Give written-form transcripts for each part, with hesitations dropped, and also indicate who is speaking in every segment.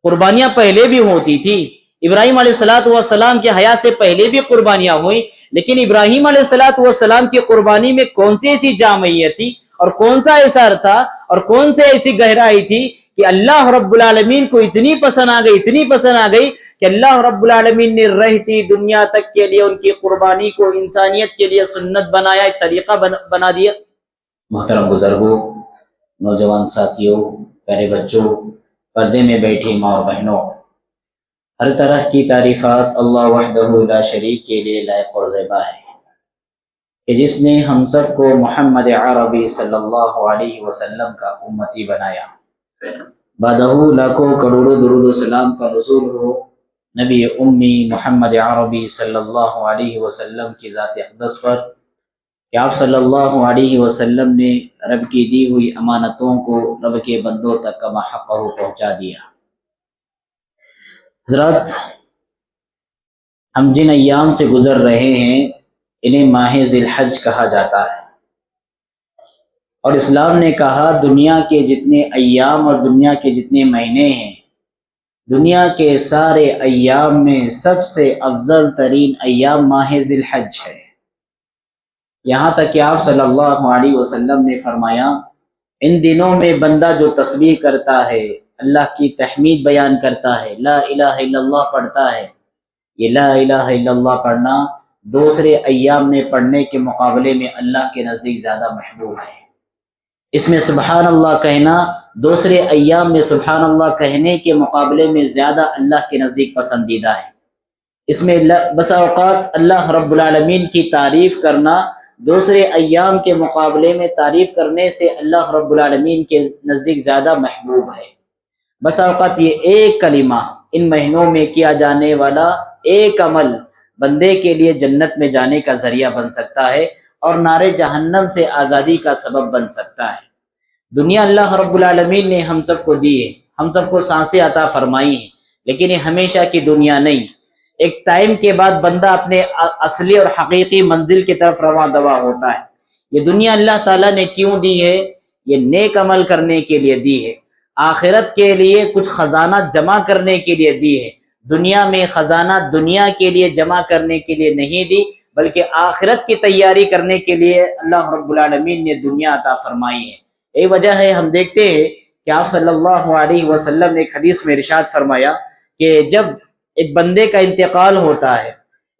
Speaker 1: قربانیاں پہلے بھی ہوتی تھی، ابراہیم علیہ السلام کے حیات سے پہلے بھی قربانیاں ہوئی، لیکن ابراہیم علیہ السلام کی قربانی میں کون سی ایسی جامعیت تھی اور کون سا اثر تھا اور کون سی ایسی گہرائی تھی کہ اللہ رب العالمین کو اتنی پسند آ گئی کہ اللہ رب العالمین نے رہتی دنیا تک کے لیے ان کی قربانی کو انسانیت کے لیے سنت بنایا، ایک طریقہ بنا دیا۔ محترم بزرگوں، نوجوان ساتھیوں، پیارے بچوں، پردے میں بیٹھی ماں اور بہنوں، ہر طرح کی تعریفات اللہ وحدہ لا شریک کے لیے لائق اور زیبا ہے کہ جس نے ہم سب کو محمد عربی صلی اللہ علیہ وسلم کا امتی بنایا۔ بعدہ لاکھوں کروڑوں درود و سلام کا رسول ہو نبی امی محمد عربی صلی اللہ علیہ وسلم کی ذات اقدس پر کہ آپ صلی اللہ علیہ وسلم نے رب کی دی ہوئی امانتوں کو رب کے بندوں تک کما حقہ پہنچا دیا۔ حضرات، ہم جن ایام سے گزر رہے ہیں انہیں ماہ ذی الحج کہا جاتا ہے، اور اسلام نے کہا دنیا کے جتنے ایام اور دنیا کے جتنے مہینے ہیں، دنیا کے سارے ایام میں سب سے افضل ترین ایام ماہ ذی الحج ہے۔ یہاں تک کہ آپ صلی اللہ علیہ وسلم نے فرمایا ان دنوں میں بندہ جو تسبیح کرتا ہے، اللہ کی تحمید بیان کرتا ہے، لا الہ الا اللہ پڑھتا ہے، یہ لا الہ الا اللہ پڑھنا دوسرے ایام میں پڑھنے کے مقابلے میں اللہ کے نزدیک زیادہ محبوب ہے۔ اس میں سبحان اللہ کہنا دوسرے ایام میں سبحان اللہ کہنے کے مقابلے میں زیادہ اللہ کے نزدیک پسندیدہ ہے۔ اس میں بس اوقات اللہ رب العالمین کی تعریف کرنا دوسرے ایام کے مقابلے میں تعریف کرنے سے اللہ رب العالمین کے نزدیک زیادہ محبوب ہے۔ بس اوقات یہ ایک کلمہ ان مہینوں میں کیا جانے والا ایک عمل بندے کے لیے جنت میں جانے کا ذریعہ بن سکتا ہے اور نار جہنم سے آزادی کا سبب بن سکتا ہے۔ دنیا اللہ رب العالمین نے ہم سب کو دی ہے، ہم سب کو سانسیں عطا فرمائی ہیں، لیکن یہ ہمیشہ کی دنیا نہیں۔ ایک ٹائم کے بعد بندہ اپنے اصلی اور حقیقی منزل کی طرف رواں دوا ہوتا ہے۔ یہ دنیا اللہ تعالیٰ نے کیوں دی ہے؟ یہ نیک عمل کرنے کے لیے دی ہے، آخرت کے لیے کچھ خزانہ جمع کرنے کے لیے دی ہے۔ دنیا میں خزانہ دنیا کے لیے جمع کرنے کے لیے نہیں دی، بلکہ آخرت کی تیاری کرنے کے لیے اللہ رب العالمین نے دنیا عطا فرمائی ہے۔ یہی وجہ ہے ہم دیکھتے ہیں کہ آپ صلی اللہ علیہ وسلم نے ایک حدیث میں ارشاد فرمایا کہ جب ایک بندے کا انتقال ہوتا ہے،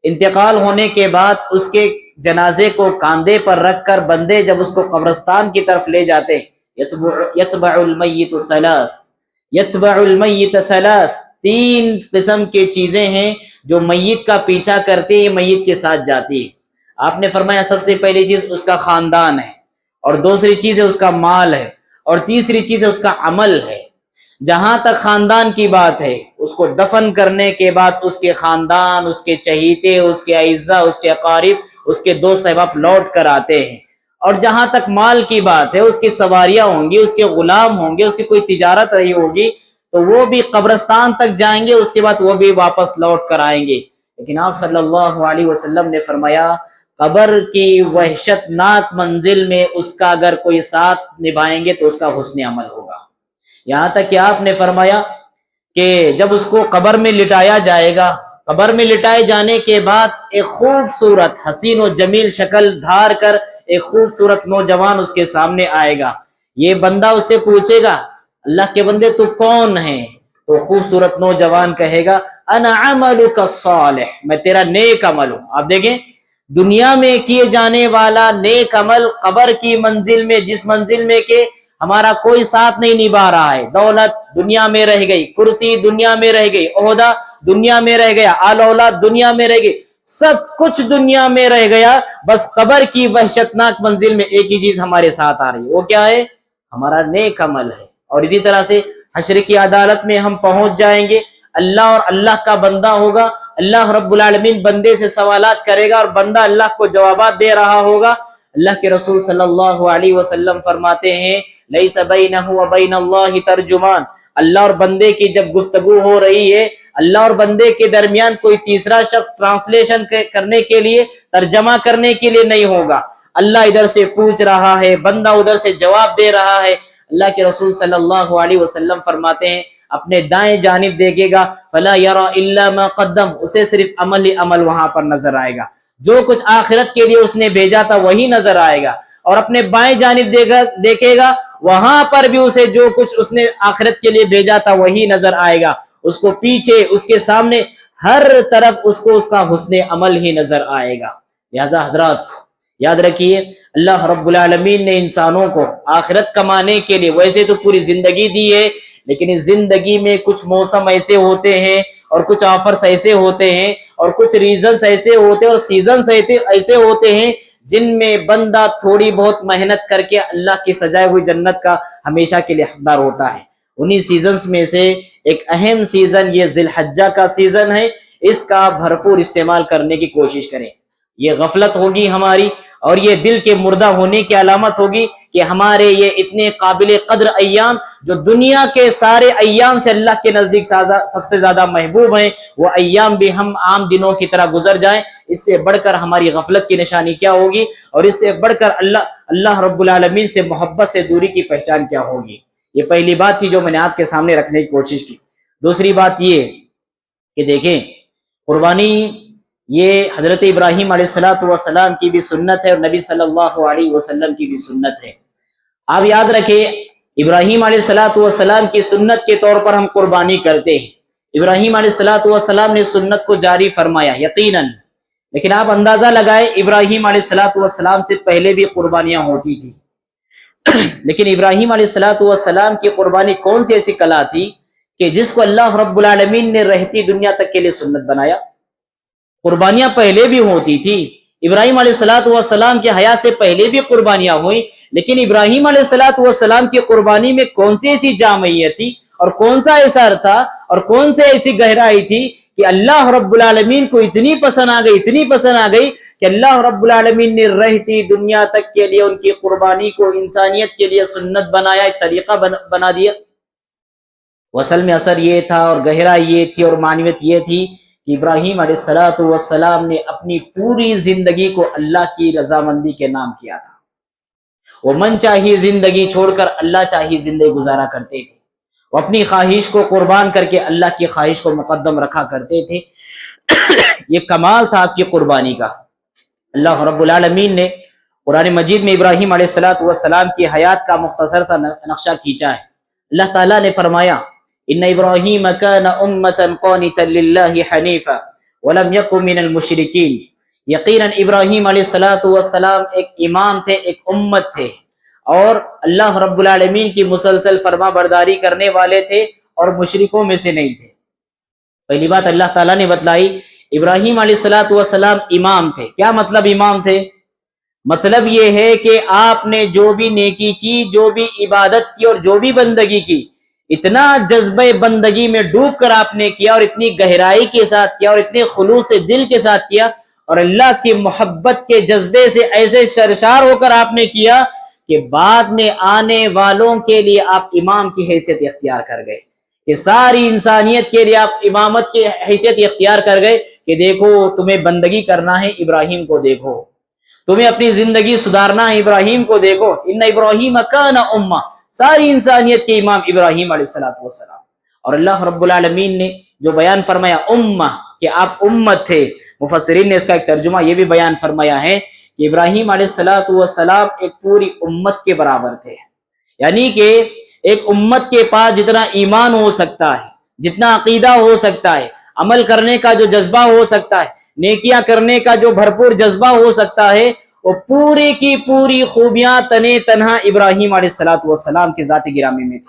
Speaker 1: انتقال ہونے کے بعد اس کے جنازے کو کاندھے پر رکھ کر بندے جب اس کو قبرستان کی طرف لے جاتے ہیں، یتبع المیت ثلاث، تین قسم کی چیزیں ہیں جو میت کا پیچھا کرتے ہیں، میت کے ساتھ جاتی ہے۔ آپ نے فرمایا سب سے پہلی چیز اس کا خاندان ہے، اور دوسری چیز ہے اس کا مال ہے، اور تیسری چیز ہے اس کا عمل ہے۔ جہاں تک خاندان کی بات ہے، اس کو دفن کرنے کے بعد اس کے خاندان، اس کے چہیتے، اس کے اعزاء، اس کے اقارب، اس کے دوست احباب لوٹ کر آتے ہیں۔ اور جہاں تک مال کی بات ہے، اس کی سواریاں ہوں گی، اس کے غلام ہوں گے، اس کی کوئی تجارت رہی ہوگی تو وہ بھی قبرستان تک جائیں گے، اس کے بعد وہ بھی واپس لوٹ کر آئیں گے۔ لیکن آپ صلی اللہ علیہ وسلم نے فرمایا قبر کی وحشت ناک منزل میں اس کا اگر کوئی ساتھ نبھائیں گے تو اس کا حسن عمل ہوگا۔ یہاں تک کہ آپ نے فرمایا کہ جب اس کو قبر میں لٹایا جائے گا، قبر میں لٹائے جانے کے بعد ایک خوبصورت حسین و جمیل شکل دھار کر ایک خوبصورت نوجوان اس کے سامنے آئے گا۔ یہ بندہ اس سے پوچھے گا اللہ کے بندے تو کون ہے؟ تو خوبصورت نوجوان کہے گا انا عملک الصالح، میں تیرا نیک عمل ہوں۔ آپ دیکھیں دنیا میں کیے جانے والا نیک عمل قبر کی منزل میں، جس منزل میں کہ ہمارا کوئی ساتھ نہیں نبھا رہا ہے، دولت دنیا میں رہ گئی، کرسی دنیا میں رہ گئی، عہدہ دنیا میں رہ گیا، آل اولاد دنیا میں رہ گئی، سب کچھ دنیا میں رہ گیا، بس قبر کی وحشتناک منزل میں ایک ہی چیز ہمارے ساتھ آ رہی ہے، وہ کیا ہے؟ ہمارا نیک عمل ہے۔ اور اسی طرح سے حشر کی عدالت میں ہم پہنچ جائیں گے، اللہ اور اللہ کا بندہ ہوگا، اللہ رب العالمین بندے سے سوالات کرے گا اور بندہ اللہ کو جوابات دے رہا ہوگا۔ اللہ کے رسول صلی اللہ علیہ وسلم فرماتے ہیں لیس بینہ و بین اللہ ترجمان، اللہ اور بندے کی جب گفتگو ہو رہی ہے، اللہ اور بندے کے درمیان کوئی تیسرا شخص ٹرانسلیشن کرنے کے لیے، ترجمہ کرنے کے لیے نہیں ہوگا۔ اللہ ادھر سے پوچھ رہا ہے، بندہ ادھر سے جواب دے رہا ہے۔ اللہ کے رسول صلی اللہ علیہ وسلم فرماتے ہیں اپنے دائیں جانب دیکھے گا فلا یرا الا ما قدم، اسے صرف عمل ہی عمل وہاں پر نظر آئے گا، جو کچھ آخرت کے لیے اس نے بھیجا تھا وہی نظر آئے گا، اور اپنے بائیں جانب دیکھے گا وہاں پر بھی اسے جو کچھ اس نے آخرت کے لیے بھیجا تھا وہی نظر آئے گا، اس کو پیچھے اس کے سامنے ہر طرف اس کو اس کا حسن عمل ہی نظر آئے گا۔ لہذا حضرات یاد رکھیے اللہ رب العالمین نے انسانوں کو آخرت کمانے کے لیے ویسے تو پوری زندگی دی ہے، لیکن اس زندگی میں کچھ موسم ایسے ہوتے ہیں اور کچھ آفرز ایسے ہوتے ہیں اور کچھ ریزنز ایسے ہوتے ہیں اور سیزنز ایسے ہوتے ہیں جن میں بندہ تھوڑی بہت محنت کر کے اللہ کی سجائے ہوئی جنت کا ہمیشہ کے لیے حقدار ہوتا ہے۔ انہی سیزنز میں سے ایک اہم سیزن یہ ذی الحجہ کا سیزن ہے، اس کا بھرپور استعمال کرنے کی کوشش کریں۔ یہ غفلت ہوگی ہماری اور یہ دل کے مردہ ہونے کی علامت ہوگی کہ ہمارے یہ اتنے قابل قدر ایام جو دنیا کے سارے ایام سے اللہ کے نزدیک سب سے زیادہ محبوب ہیں، وہ ایام بھی ہم عام دنوں کی طرح گزر جائیں، اس سے بڑھ کر ہماری غفلت کی نشانی کیا ہوگی، اور اس سے بڑھ کر اللہ رب العالمین سے محبت سے دوری کی پہچان کیا ہوگی۔ یہ پہلی بات تھی جو میں نے آپ کے سامنے رکھنے کی کوشش کی۔ دوسری بات یہ کہ دیکھیں قربانی یہ حضرت ابراہیم علیہ السلام کی بھی سنت ہے اور نبی صلی اللہ علیہ وسلم کی بھی سنت ہے۔ آپ یاد رکھیں ابراہیم علیہ السلام کی سنت کے طور پر ہم قربانی کرتے ہیں، ابراہیم علیہ السلام نے سنت کو جاری فرمایا یقیناً، لیکن آپ اندازہ لگائیں ابراہیم علیہ السلام سے پہلے بھی قربانیاں ہوتی تھی، لیکن ابراہیم علیہ السلام کی قربانی کون سی ایسی کلا تھی کہ جس کو اللہ رب العالمین نے رہتی دنیا تک کے لیے سنت بنایا۔ قربانیاں پہلے بھی ہوتی تھی، ابراہیم علیہ السلام کے حیات سے پہلے بھی قربانیاں ہوئی، لیکن ابراہیم علیہ السلام کی قربانی میں کون سی ایسی جامعیت تھی اور کون سا اثر تھا اور کون سی ایسی گہرائی تھی کہ اللہ رب العالمین کو اتنی پسند آ گئی کہ اللہ رب العالمین نے رہتی دنیا تک کے لیے ان کی قربانی کو انسانیت کے لیے سنت بنایا، ایک طریقہ بنا دیا۔ اصل میں اثر یہ تھا اور گہرائی یہ تھی اور معنویت یہ تھی کہ ابراہیم علیہ السلام نے اپنی پوری زندگی کو اللہ کی رضامندی کے نام کیا تھا۔ وہ من چاہیے زندگی چھوڑ کر اللہ چاہیے زندگی گزارا کرتے تھے، وہ اپنی خواہش کو قربان کر کے اللہ کی خواہش کو مقدم رکھا کرتے تھے۔ یہ کمال تھا آپ کی قربانی کا۔ اللہ رب العالمین نے قرآن مجید میں ابراہیم علیہ السلام کی حیات کا مختصر سا نقشہ کھینچا ہے۔ اللہ تعالیٰ نے فرمایا ان ابراہیم کان امتا قانتا للہ حنیفا ولم یکن من المشرکین، یقیناً ابراہیم علیہ السلام ایک امام تھے، ایک امت تھے، اور اللہ رب العالمین کی مسلسل فرما برداری کرنے والے تھے اور مشرکوں میں سے نہیں تھے۔ پہلی بات اللہ تعالیٰ نے بتلائی ابراہیم علیہ السلام امام تھے۔ کیا مطلب امام تھے؟ مطلب یہ ہے کہ آپ نے جو بھی نیکی کی، جو بھی عبادت کی اور جو بھی بندگی کی، اتنا جذبہ بندگی میں ڈوب کر آپ نے کیا اور اتنی گہرائی کے ساتھ کیا اور اتنے خلوص دل کے ساتھ کیا اور اللہ کی محبت کے جذبے سے ایسے سرشار ہو کر آپ نے کیا کہ بعد میں آنے والوں کے لیے آپ امام کی حیثیت اختیار کر گئے، کہ ساری انسانیت کے لیے آپ امامت کی حیثیت اختیار کر گئے کہ دیکھو تمہیں بندگی کرنا ہے ابراہیم کو دیکھو، تمہیں اپنی زندگی سدھارنا ہے ابراہیم کو دیکھو، ان ابراہیم کان امہ، ساری انسانیت کے امام ابراہیم علیہ السلام۔ اور اللہ رب العالمین نے جو بیان فرمایا امہ کہ آپ امت تھے، مفسرین نے اس کا ایک ترجمہ یہ بھی بیان فرمایا ہے کہ ابراہیم علیہ السلام ایک پوری امت کے برابر تھے، یعنی کہ ایک امت کے پاس جتنا ایمان ہو سکتا ہے، جتنا عقیدہ ہو سکتا ہے، عمل کرنے کا جو جذبہ ہو سکتا ہے، نیکیاں کرنے کا جو بھرپور جذبہ ہو سکتا ہے، وہ پوری کی پوری خوبیاں تنے تنہا ابراہیم علیہ السلام کے ذات گرامی میں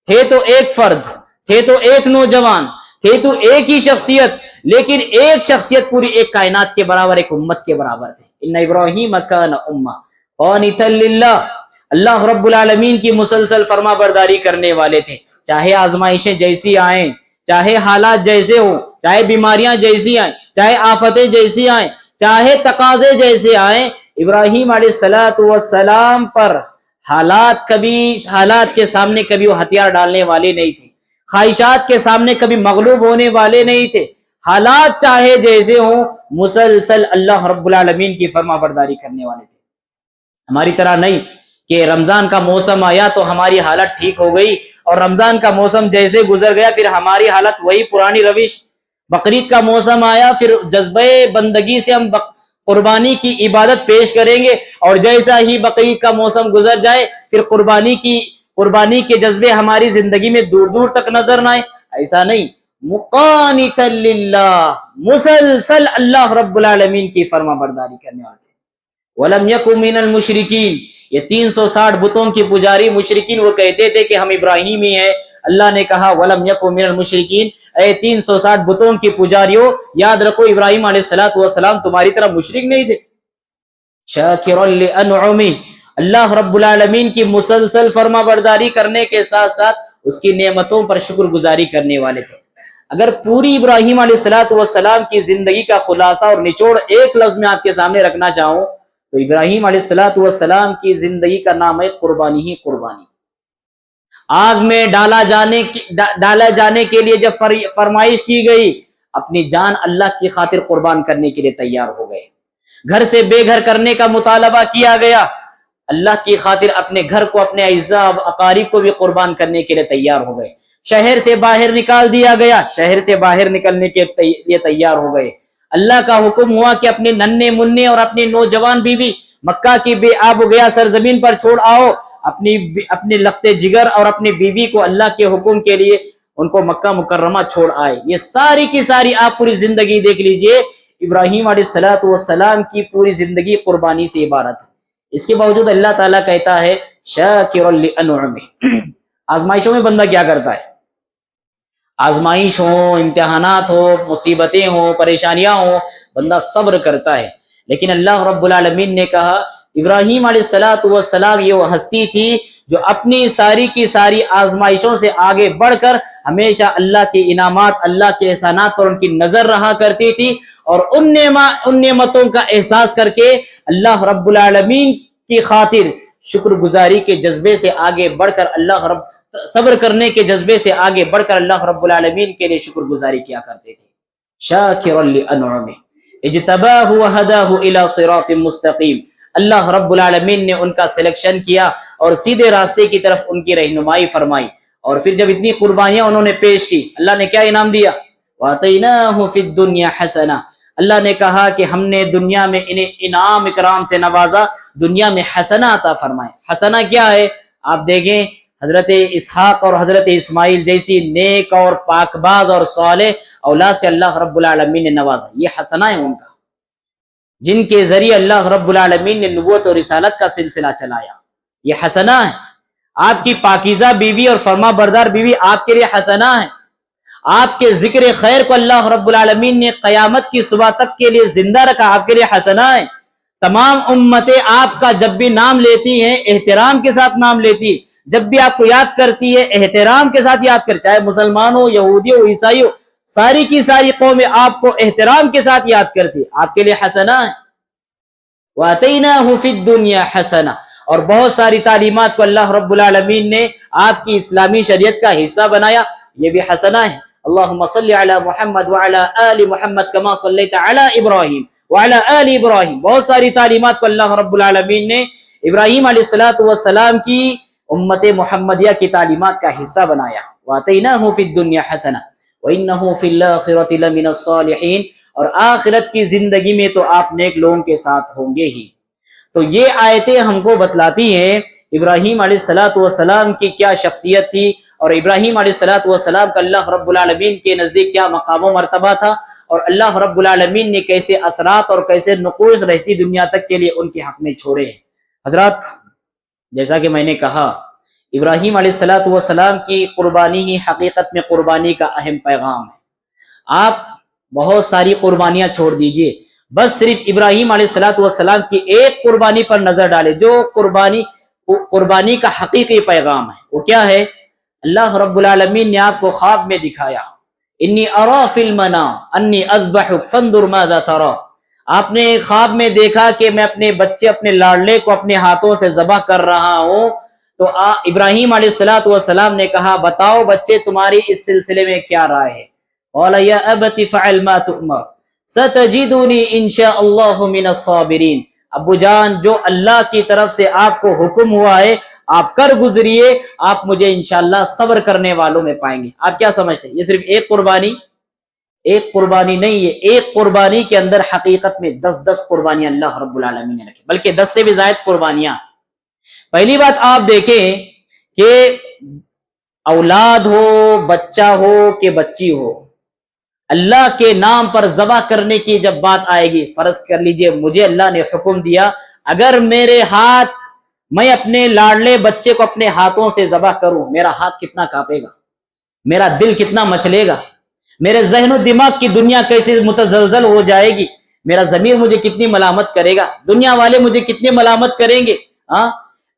Speaker 1: تھے تو ایک فرد، تھے تو ایک نوجوان، تھے تو ایک ہی شخصیت، لیکن ایک شخصیت پوری ایک کائنات کے برابر، ایک امت کے برابر تھے۔ ان ابراہیم کان امہ قانتا للہ، اللہ رب العالمین کی مسلسل فرما برداری کرنے والے تھے، چاہے آزمائشیں جیسی آئیں، چاہے حالات جیسے ہوں، چاہے بیماریاں جیسی آئیں، چاہے آفتیں جیسی آئیں، چاہے تقاضے جیسے آئیں، ابراہیم علیہ السلام پر حالات کے سامنے کبھی وہ ہتھیار ڈالنے والے نہیں تھے، خواہشات کے سامنے کبھی مغلوب ہونے والے نہیں تھے، حالات چاہے جیسے ہوں مسلسل اللہ رب العالمین کی فرما برداری کرنے والے تھے۔ ہماری طرح نہیں کہ رمضان کا موسم آیا تو ہماری حالت ٹھیک ہو گئی اور رمضان کا موسم جیسے گزر گیا پھر ہماری حالت وہی پرانی روش. بقرعید کا موسم آیا پھر جذبہ بندگی سے ہم قربانی کی عبادت پیش کریں گے، اور جیسا ہی بقرعید کا موسم گزر جائے پھر قربانی کے جذبے ہماری زندگی میں دور دور تک نظر نہ آئے. ایسا نہیں، مقانتا للہ، مسلسل اللہ رب العالمین کی فرما برداری کرنے والے. وَلَمْ يَكُنْ مِنَ الْمُشْرِكِينَ، یہ 360 بتوں کی پجاری مشرکین وہ کہتے تھے کہ ہم ابراہیمی ہیں. اللہ نے کہا وَلَمْ يَكُنْ مِنَ الْمُشْرِكِينَ، اے 360 بتوں کی پجاریوں یاد رکھو ابراہیم علیہ السلام تمہاری طرح مشرک نہیں تھے. شَاكِرًا لِأَنْعُمِهِ، اللہ رب العالمین کی مسلسل فرما برداری کرنے کے ساتھ ساتھ اس کی نعمتوں پر شکر گزاری کرنے والے تھے. اگر پوری ابراہیم علیہ السلام کی زندگی کا خلاصہ اور نچوڑ ایک لفظ میں آپ کے سامنے رکھنا چاہوں تو ابراہیم علیہ السلام کی زندگی کا نام ہے قربانی ہی قربانی. آگ میں ڈالا جانے کے لیے جب فرمائش کی گئی اپنی جان اللہ کی خاطر قربان کرنے کے لیے تیار ہو گئے. گھر سے بے گھر کرنے کا مطالبہ کیا گیا، اللہ کی خاطر اپنے گھر کو، اپنے اعزاء اقارب کو بھی قربان کرنے کے لیے تیار ہو گئے. شہر سے باہر نکال دیا گیا، شہر سے باہر نکلنے کے لیے تیار ہو گئے. اللہ کا حکم ہوا کہ اپنے ننھے منھے اور اپنی نوجوان بیوی مکہ کی بے آب و گیا سرزمین پر چھوڑ آؤ. اپنے لخت جگر اور اپنی بیوی کو اللہ کے حکم کے لیے ان کو مکہ مکرمہ چھوڑ آئے. یہ ساری کی ساری آپ پوری زندگی دیکھ لیجئے، ابراہیم علیہ السلام کی پوری زندگی قربانی سے عبارت ہے. اس کے باوجود اللہ تعالیٰ کہتا ہے شاکرا لانعمہ. آزمائشوں میں بندہ کیا کرتا ہے؟ آزمائش ہو، امتحانات ہو، مصیبتیں ہوں، پریشانیاں ہوں، بندہ صبر کرتا ہے. لیکن اللہ رب العالمین نے کہا ابراہیم علیہ السلام یہ وہ ہستی تھی جو اپنی ساری کی ساری آزمائشوں سے آگے بڑھ کر ہمیشہ اللہ کے انعامات، اللہ کے احسانات پر ان کی نظر رہا کرتی تھی، اور ان نعمتوں کا احساس کر کے اللہ رب العالمین کی خاطر شکر گزاری کے جذبے سے آگے بڑھ کر صبر کرنے کے جذبے سے آگے بڑھ کر اللہ رب العالمین کے لیے شکر گزاری کیا کرتے تھے. شاکرا لانعمہ اجتباہ وہداہ الی صراط مستقیم. اللہ رب العالمین نے ان کا سلیکشن کیا اور سیدھے راستے کی طرف ان کی رہنمائی فرمائی. اور پھر جب اتنی قربانیاں انہوں نے پیش کی اللہ نے کیا انعام دیا؟ وَآتَيْنَاهُ فِي الدُّنْيَا حَسَنَةً. اللہ نے کہا کہ ہم نے دنیا میں انہیں انعام اکرام سے نوازا، دنیا میں حسنہ عطا فرمائے. حسنہ کیا ہے؟ آپ دیکھیں حضرت اسحاق اور حضرت اسماعیل جیسی نیک اور پاکباز اور صالح اولاد سے اللہ رب العالمین نے نوازا. یہ حسنہ ہے ان کا، جن کے ذریعے اللہ رب العالمین نے نبوت اور رسالت کا سلسلہ چلایا. یہ حسنہ ہے. آپ کی پاکیزہ بیوی اور فرما بردار بیوی آپ کے لیے حسنہ ہے. آپ کے ذکر خیر کو اللہ رب العالمین نے قیامت کی صبح تک کے لیے زندہ رکھا، آپ کے لیے حسنہ ہے. تمام امتیں آپ کا جب بھی نام لیتی ہیں احترام کے ساتھ نام لیتی ہے، جب بھی آپ کو یاد کرتی ہے احترام کے ساتھ یاد کر، چاہے مسلمان ہو، یہودی ہو، عیسائی ہو، ساری کی ساری قومیں آپ کو احترام کے ساتھ یاد کرتی ہے، آپ کے لیے حسنہ ہے. وَآتَيْنَاهُ فِي الدُّنْيَا حَسَنَةً. اور بہت ساری تعلیمات کو اللہ رب العالمین نے آپ کی اسلامی شریعت کا حصہ بنایا، یہ بھی حسنہ ہے. اللہم صلی علی محمد وعلی آل محمد کما صلیت علی ابراہیم وعلی آل ابراہیم. بہت ساری تعلیمات کو اللہ رب العالمین نے ابراہیم علیہ السلام کی امت محمدیہ کی تعلیمات کا حصہ بنایا. وَآتَيْنَاهُ فِي الدُّنْيَا حَسَنَةً وَإِنَّهُ فِي الْآخِرَةِ لَمِنَ الصَّالِحِينَ. اور آخرت کی زندگی میں تو آپ نیک لوگوں کے ساتھ ہوں گے ہی. تو یہ آیتیں ہم کو بتلاتی ہیں ابراہیم علیہ السلام کی کیا شخصیت تھی، اور ابراہیم علیہ السلام کا اللہ رب العالمین کے نزدیک کیا مقام و مرتبہ تھا، اور اللہ رب العالمین نے کیسے اثرات اور کیسے نقوش رہتی دنیا تک کے لیے ان کے حق میں چھوڑے ہیں. حضرات جیسا کہ میں نے کہا ابراہیم علیہ السلام کی قربانی ہی حقیقت میں قربانی کا اہم پیغام ہے. آپ بہت ساری قربانیاں چھوڑ دیجئے، بس صرف ابراہیم علیہ السلام کی ایک قربانی پر نظر ڈالے جو قربانی کا حقیقی پیغام ہے. وہ کیا ہے؟ اللہ رب العالمین نے آپ کو خواب میں دکھایا انی ارا فی المنام انی اذبحک فانظر ماذا تری. آپ نے خواب میں دیکھا کہ میں اپنے بچے، اپنے لاڈلے کو اپنے ہاتھوں سے ذبح کر رہا ہوں. تو ابراہیم علیہ السلام نے کہا بتاؤ بچے تمہاری اس سلسلے میں کیا رائے ہے؟ قال یا ابت فعل ما تؤمر ستجدنی انشاء اللہ من الصابرین. ابو جان جو اللہ کی طرف سے آپ کو حکم ہوا ہے آپ کر گزریے, آپ مجھے انشاءاللہ صبر کرنے والوں میں پائیں گے. آپ کیا سمجھتے ہیں؟ یہ صرف ایک قربانی نہیں ہے, ایک قربانی کے اندر حقیقت میں 10 قربانیاں اللہ رب العالمین نے رکھی, بلکہ 10 سے بھی زائد قربانیاں. پہلی بات آپ دیکھیں کہ اولاد ہو, بچہ ہو کہ بچی ہو, اللہ کے نام پر ذبح کرنے کی جب بات آئے گی, فرض کر لیجئے مجھے اللہ نے حکم دیا, اگر میرے ہاتھ, میں اپنے لاڈلے بچے کو اپنے ہاتھوں سے ذبح کروں, میرا ہاتھ کتنا کانپے گا, میرا دل کتنا مچلے گا, میرے ذہن و دماغ کی دنیا کیسے متزلزل ہو جائے گی, میرا ضمیر مجھے کتنی ملامت کرے گا, دنیا والے مجھے کتنی ملامت کریں گے.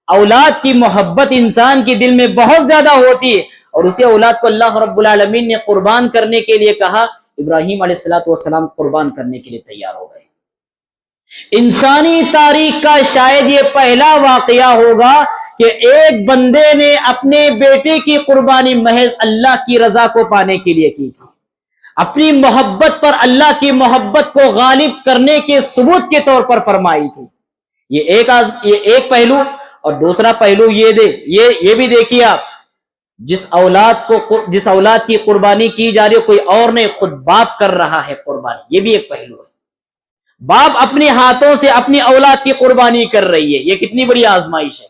Speaker 1: اولاد کی محبت انسان کے دل میں بہت زیادہ ہوتی ہے, اور اسی اولاد کو اللہ رب العالمین نے قربان کرنے کے لیے کہا. ابراہیم علیہ السلام قربان کرنے کے لیے تیار ہو گئے. انسانی تاریخ کا شاید یہ پہلا واقعہ ہوگا کہ ایک بندے نے اپنے بیٹے کی قربانی محض اللہ کی رضا کو پانے کے لیے کی تھی, اپنی محبت پر اللہ کی محبت کو غالب کرنے کے ثبوت کے طور پر فرمائی تھی. یہ ایک پہلو. اور دوسرا پہلو یہ بھی دیکھیے آپ, جس اولاد کی قربانی کی جا رہی ہے کوئی اور نہیں, خود باپ کر رہا ہے قربانی, یہ بھی ایک پہلو ہے. باپ اپنے ہاتھوں سے اپنی اولاد کی قربانی کر رہی ہے, یہ کتنی بڑی آزمائش ہے.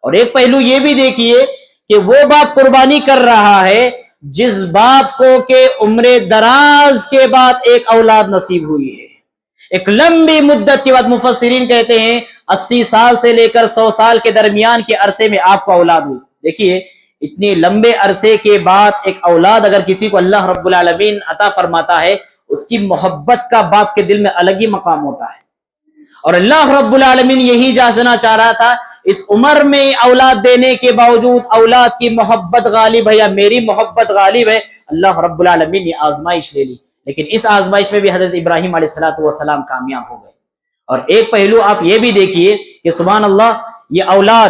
Speaker 1: اور ایک پہلو یہ بھی دیکھیے کہ وہ باپ قربانی کر رہا ہے جس باپ کو کہ عمر دراز کے بعد ایک اولاد نصیب ہوئی ہے, ایک لمبی مدت کے بعد. مفسرین کہتے ہیں 80 سال سے لے کر 100 سال کے درمیان کے عرصے میں آپ کو اولاد ہوئی. دیکھیے اتنے لمبے عرصے کے بعد ایک اولاد اگر کسی کو اللہ رب العالمین عطا فرماتا ہے, اس کی محبت کا باپ کے دل میں الگ ہی مقام ہوتا ہے. اور اللہ رب العالمین یہی جاننا چاہ رہا تھا, اس عمر میں اولاد دینے کے باوجود اولاد کی محبت غالب ہے یا میری محبت غالب ہے. اللہ رب العالمین نے آزمائش لے لی, لیکن اس آزمائش میں بھی حضرت ابراہیم علیہ السلام کامیاب ہو گئے. اور ایک پہلو آپ یہ بھی دیکھیے کہ سبحان اللہ, یہ اولاد,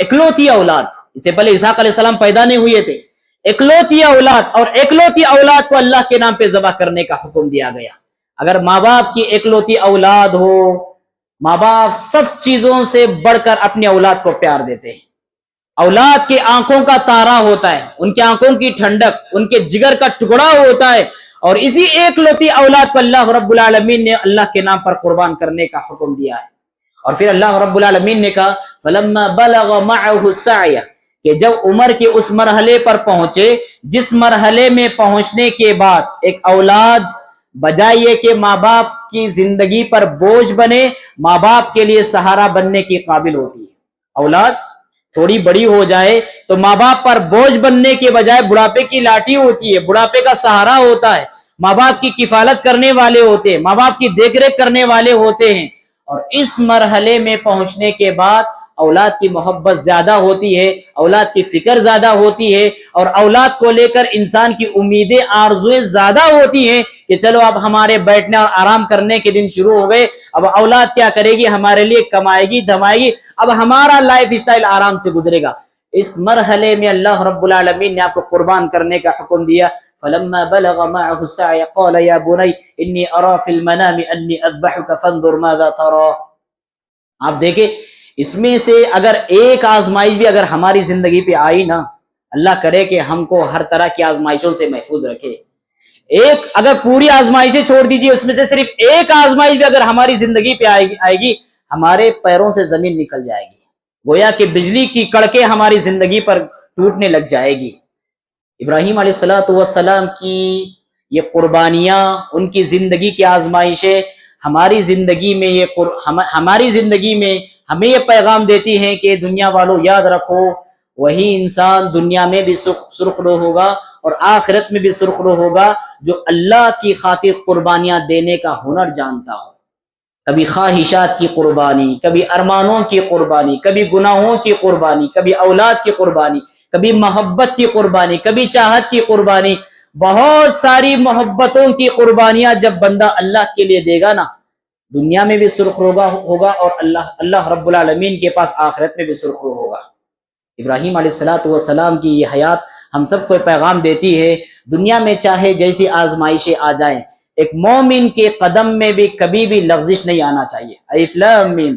Speaker 1: اکلوتی اولاد, اس سے پہلے اسحاق علیہ السلام پیدا نہیں ہوئے تھے, اکلوتی اولاد, اور اکلوتی اولاد کو اللہ کے نام پہ ذبح کرنے کا حکم دیا گیا. اگر ماں باپ کی اکلوتی اولاد ہو, ماں باپ سب چیزوں سے بڑھ کر اپنی اولاد کو پیار دیتے ہیں. اولاد کے آنکھوں کا تارا ہوتا ہے, ان کے آنکھوں کی ٹھنڈک, ان کے جگر کا ٹکڑا ہوتا ہے, اور اسی اکلوتی اولاد کو اللہ رب العالمین نے اللہ کے نام پر قربان کرنے کا حکم دیا ہے. اور پھر اللہ رب العالمین نے کہا فلما بلغ معه السعي, کہ جب عمر کے اس مرحلے پر پہنچے جس مرحلے میں پہنچنے کے بعد ایک اولاد بجائے یہ کہ ماں باپ کی زندگی پر بوجھ بنے, ماں باپ کے لیے سہارا بننے کی قابل ہوتی ہے. اولاد تھوڑی بڑی ہو جائے تو ماں باپ پر بوجھ بننے کے بجائے بڑھاپے کی لاٹھی ہوتی ہے, بڑھاپے کا سہارا ہوتا ہے, ماں باپ کی کفالت کرنے والے ہوتے ہیں, ماں باپ کی دیکھ ریکھ کرنے والے ہوتے ہیں. اور اس مرحلے میں پہنچنے کے بعد اولاد کی محبت زیادہ ہوتی ہے, اولاد کی فکر زیادہ ہوتی ہے, اور اولاد کو لے کر انسان کی امیدیں آرزویں زیادہ ہوتی ہیں کہ چلو اب ہمارے بیٹھنے اور آرام کرنے کے دن شروع ہو گئے, اب اولاد کیا کرے گی, ہمارے لیے کمائے گی دھمائے گی, اب ہمارا لائف اسٹائل آرام سے گزرے گا. اس مرحلے میں اللہ رب العالمین نے آپ کو قربان کرنے کا حکم دیا. فلما بلغ معه السعي قال يا بني اني ارى في المنام اني اذبحك فانظر ماذا ترى. آپ دیکھیں اس میں سے اگر ایک آزمائش بھی اگر ہماری زندگی پہ آئی نا, اللہ کرے کہ ہم کو ہر طرح کی آزمائشوں سے محفوظ رکھے. ایک اگر پوری آزمائشیں چھوڑ دیجیے, اس میں سے صرف ایک آزمائش بھی اگر ہماری زندگی پہ آئے گی, ہمارے پیروں سے زمین نکل جائے گی, گویا کہ بجلی کی کڑکیں ہماری زندگی پر ٹوٹنے لگ جائے گی. ابراہیم علیہ السلام کی یہ قربانیاں, ان کی زندگی کی آزمائشیں ہماری زندگی میں ہمیں یہ پیغام دیتی ہیں کہ دنیا والوں یاد رکھو, وہی انسان دنیا میں بھی سرخرو ہوگا اور آخرت میں بھی سرخرو ہوگا جو اللہ کی خاطر قربانیاں دینے کا ہنر جانتا ہو. کبھی خواہشات کی قربانی, کبھی ارمانوں کی قربانی, کبھی گناہوں کی قربانی, کبھی اولاد کی قربانی, کبھی محبت کی قربانی, کبھی چاہت کی قربانی. بہت ساری محبتوں کی قربانیاں جب بندہ اللہ کے لیے دے گا نا, دنیا میں بھی سرخرو ہوگا اور اللہ رب العالمین کے پاس آخرت میں بھی سرخرو ہوگا. ابراہیم علیہ السلام کی یہ حیات ہم سب کو پیغام دیتی ہے, دنیا میں چاہے جیسی آزمائشیں آ جائیں, ایک مومن کے قدم میں بھی کبھی بھی لغزش نہیں آنا چاہیے. الف لام میم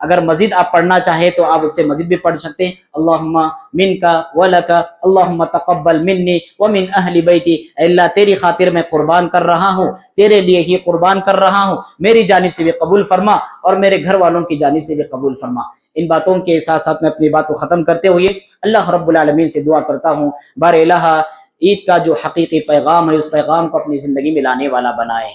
Speaker 1: اگر مزید آپ پڑھنا چاہیں تو آپ اس سے مزید بھی پڑھ سکتے ہیں. اللہم منکا ولکا اللہم تقبل منی ومن اہل بیتی. اے اللہ تیری خاطر میں قربان کر رہا ہوں, تیرے لیے ہی قربان کر رہا ہوں, میری جانب سے بھی قبول فرما اور میرے گھر والوں کی جانب سے بھی قبول فرما. ان باتوں کے ساتھ ساتھ میں اپنی بات کو ختم کرتے ہوئے اللہ رب العالمین سے دعا کرتا ہوں, بار الہ عید کا جو حقیقی پیغام ہے اس پیغام کو اپنی زندگی میں لانے والا بنائے.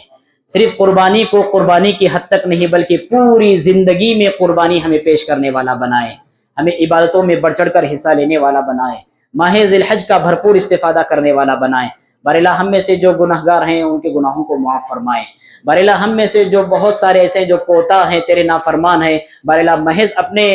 Speaker 1: صرف قربانی کو قربانی کی حد تک نہیں بلکہ پوری زندگی میں قربانی ہمیں پیش کرنے والا بنائے, ہمیں عبادتوں میں بڑھ چڑھ کر حصہ لینے والا بنائے, ماہ ذی الحج کا بھرپور استفادہ کرنے والا بنائے. بار الہ ہم میں سے جو گناہگار ہیں ان کے گناہوں کو معاف فرمائے. بار الہ ہم میں سے جو بہت سارے ایسے ہیں جو کوتا ہیں, تیرے نافرمان ہیں, بار الہ محض اپنے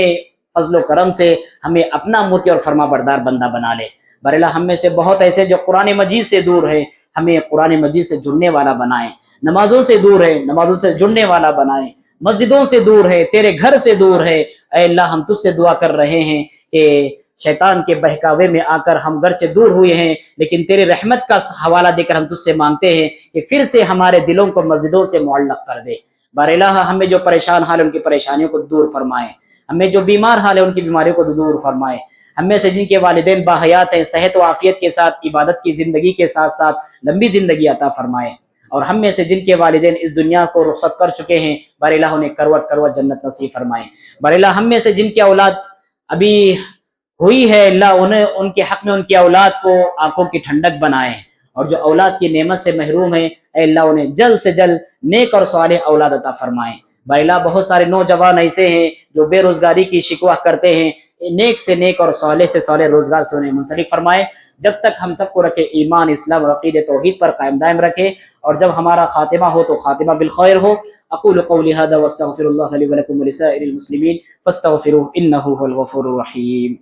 Speaker 1: فضل و کرم سے ہمیں اپنا مطیع اور فرما بردار بندہ بنا لے. بار الہ ہم میں سے بہت ایسے جو قرآن مجید سے دور ہیں, ہمیں قرآن مجید سے جڑنے والا بنائے. نمازوں سے دور ہے, نمازوں سے جڑنے والا بنائے. مسجدوں سے دور ہے, تیرے گھر سے دور ہے. اے اللہ ہم تجھ سے دعا کر رہے ہیں کہ شیطان کے بہکاوے میں آ کر ہم گرچہ دور ہوئے ہیں لیکن تیری رحمت کا حوالہ دے کر ہم تجھ سے مانگتے ہیں کہ پھر سے ہمارے دلوں کو مسجدوں سے معلق کر دے. بار الہ ہمیں جو پریشان حال ان کی پریشانیوں کو دور فرمائے, ہمیں جو بیمار حال ہے ان کی بیماریوں کو دور فرمائے. ہم میں سے جن کے والدین باحیات ہیں صحت و عافیت کے ساتھ عبادت کی زندگی کے ساتھ ساتھ لمبی زندگی عطا فرمائے. اور ہم میں سے جن کے والدین اس دنیا کو رخصت کر چکے ہیں بار الہ انہیں کروٹ کروٹ جنت نصیب فرمائے. بار الہ ہم میں سے جن کی اولاد ابھی ہوئی ہے اللہ انہیں ان کے حق میں ان کی اولاد کو آنکھوں کی ٹھنڈک بنائے, اور جو اولاد کی نعمت سے محروم ہیں اے اللہ انہیں جلد سے جلد نیک اور صالح اولاد عطا فرمائے. بار الہ بہت سارے نوجوان ایسے ہیں جو بے روزگاری کی شکوہ کرتے ہیں, نیک سے نیک اور صالح سے صالح روزگار سے انہیں منسلک فرمائے. جب تک ہم سب کو رکھے ایمان اسلام اور عقید توحید پر قائم دائم رکھے, اور جب ہمارا خاتمہ ہو تو خاتمہ بالخیر ہو. اقول قولی هذا واستغفر الله لي ولكم ولسائر المسلمين فاستغفروه انه هو الغفور الرحيم.